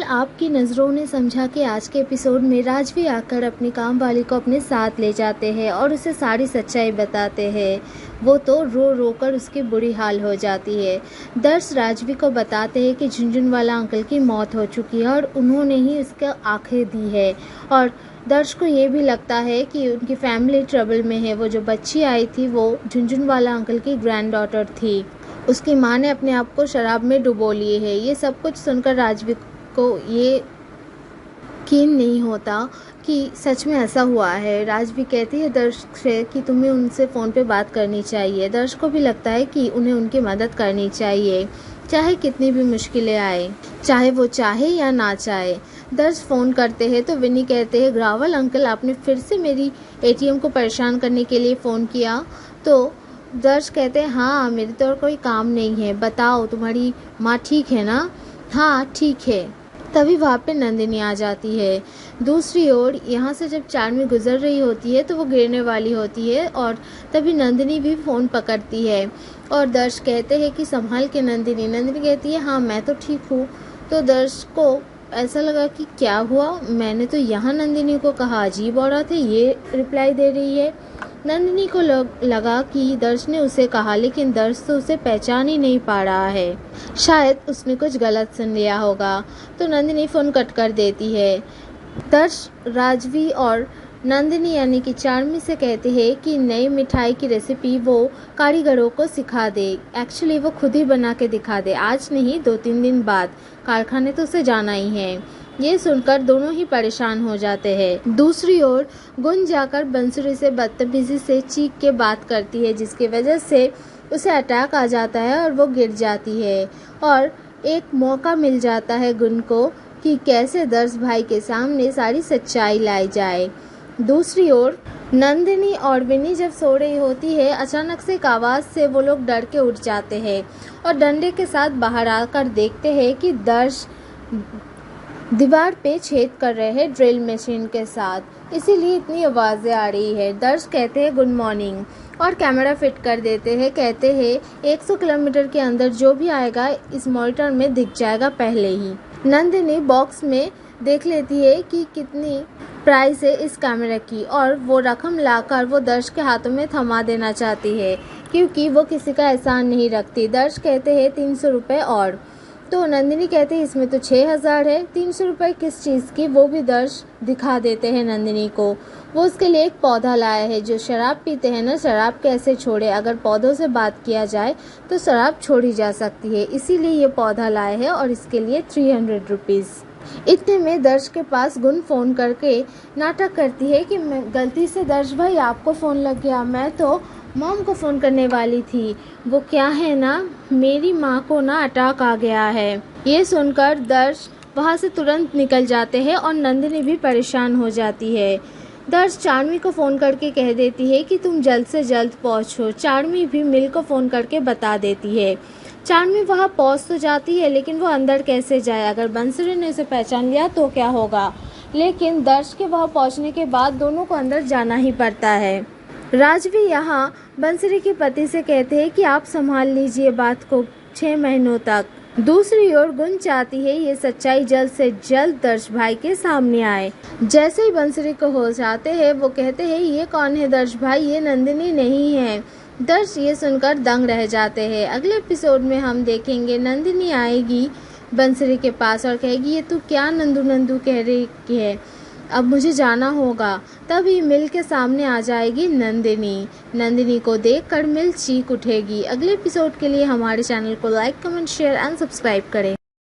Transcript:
आपकी नज़रों ने समझा कि आज के एपिसोड में राजवी आकर अपनी काम वाली को अपने साथ ले जाते हैं और उसे सारी सच्चाई बताते हैं। वो तो रो रो कर उसकी बुरी हाल हो जाती है। दर्श राजवी को बताते हैं कि झुनझुनवाला अंकल की मौत हो चुकी है और उन्होंने ही उसका आंखें दी है। और दर्श को ये भी लगता है कि उनकी फैमिली ट्रबल में है। वो जो बच्ची आई थी वो झुनझुनवाला अंकल की ग्रैंड डॉटर थी। उसकी माँ ने अपने आप को शराब में डुबो लिए है। ये सब कुछ सुनकर राजवी को ये यकीन नहीं होता कि सच में ऐसा हुआ है। राजवी कहती है दर्श से कि तुम्हें उनसे फ़ोन पे बात करनी चाहिए। दर्श को भी लगता है कि उन्हें उनकी मदद करनी चाहिए, चाहे कितनी भी मुश्किलें आए, चाहे वो चाहे या ना चाहे। दर्श फ़ोन करते हैं तो विनी कहते हैं ग्रावल अंकल आपने फिर से मेरी एटीएम को परेशान करने के लिए फ़ोन किया। तो दर्श कहते हैं हाँ मेरे तो और कोई काम नहीं है, बताओ तुम्हारी माँ ठीक है ना? हाँ ठीक है। तभी वहाँ पे नंदिनी आ जाती है। दूसरी ओर यहाँ से जब चार्मी गुजर रही होती है तो वो गिरने वाली होती है और तभी नंदिनी भी फ़ोन पकड़ती है और दर्श कहते हैं कि संभाल के नंदिनी। नंदिनी कहती है हाँ मैं तो ठीक हूँ। तो दर्श को ऐसा लगा कि क्या हुआ, मैंने तो यहाँ नंदिनी को कहा अजीब औरत है, ये रिप्लाई दे रही है। नंदिनी को लगा कि दर्श ने उसे कहा, लेकिन दर्श तो उसे पहचान ही नहीं पा रहा है, शायद उसने कुछ गलत सुन लिया होगा। तो नंदिनी फ़ोन कट कर देती है। दर्श राजवी और नंदिनी यानी कि चार्मी से कहते हैं कि नई मिठाई की रेसिपी वो कारीगरों को सिखा दे। एक्चुअली वो खुद ही बना के दिखा दे, आज नहीं 2-3 दिन बाद। कारखाने तो उसे जाना ही है। ये सुनकर दोनों ही परेशान हो जाते हैं। दूसरी ओर गुन जाकर बंसुरी से बदतमीजी से चीख के बात करती है, जिसकी वजह से उसे अटैक आ जाता है और वो गिर जाती है। और एक मौका मिल जाता है गुन को कि कैसे दर्श भाई के सामने सारी सच्चाई लाई जाए। दूसरी ओर नंदिनी और विनी जब सो रही होती है, अचानक से एक आवाज़ से वो लोग डर के उठ जाते हैं और डंडे के साथ बाहर आकर देखते हैं कि दर्श दीवार पे छेद कर रहे हैं ड्रिल मशीन के साथ, इसीलिए इतनी आवाज़ें आ रही है। दर्श कहते हैं गुड मॉर्निंग और कैमरा फिट कर देते हैं। कहते हैं 100 किलोमीटर के अंदर जो भी आएगा इस मॉनिटर में दिख जाएगा पहले ही। नंदिनी बॉक्स में देख लेती है कि कितनी प्राइस है इस कैमरे की और वो रकम लाकर वो दर्श के हाथों में थमा देना चाहती है, क्योंकि वो किसी का एहसान नहीं रखती। दर्श कहते हैं 300 रुपये और। तो नंदिनी कहते हैं इसमें तो 6000 है, 300 रुपये किस चीज़ की, वो भी दर्श दिखा देते हैं नंदिनी को। वो उसके लिए एक पौधा लाया है। जो शराब पीते हैं ना, शराब कैसे छोड़े, अगर पौधों से बात किया जाए तो शराब छोड़ी जा सकती है, इसीलिए ये पौधा लाए है और इसके लिए 300 रुपीज़। इतने में दर्श के पास गुन फ़ोन करके नाटक करती है कि मैं गलती से दर्श भाई आपको फ़ोन लग गया, मैं तो मॉम को फ़ोन करने वाली थी। वो क्या है ना, मेरी माँ को ना अटैक आ गया है। ये सुनकर दर्श वहाँ से तुरंत निकल जाते हैं और नंदिनी भी परेशान हो जाती है। दर्श चार्मी को फ़ोन करके कह देती है कि तुम जल्द से जल्द पहुँचो। चार्मी भी मिल को फ़ोन करके बता देती है। चार्मी वहाँ पहुँच तो जाती है, लेकिन वो अंदर कैसे जाए, अगर बंसुरी ने उसे पहचान लिया तो क्या होगा। लेकिन दर्श के वहाँ पहुँचने के बाद दोनों को अंदर जाना ही पड़ता है। राजवी यहाँ बंसुरी के पति से कहते हैं कि आप संभाल लीजिए बात को 6 महीनों तक। दूसरी ओर गुन चाहती है ये सच्चाई जल्द से जल्द दर्श भाई के सामने आए। जैसे ही बंसुरी को हो जाते हैं वो कहते हैं ये कौन है दर्श भाई, ये नंदिनी नहीं है। दर्श ये सुनकर दंग रह जाते हैं। अगले एपिसोड में हम देखेंगे नंदिनी आएगी बंसुरी के पास और कहेगी ये तू क्या नंदू नंदू कह रही है, अब मुझे जाना होगा। तभी मिल के सामने आ जाएगी नंदिनी। नंदिनी को देखकर मिल चीख उठेगी। अगले एपिसोड के लिए हमारे चैनल को like, comment, share and subscribe करें।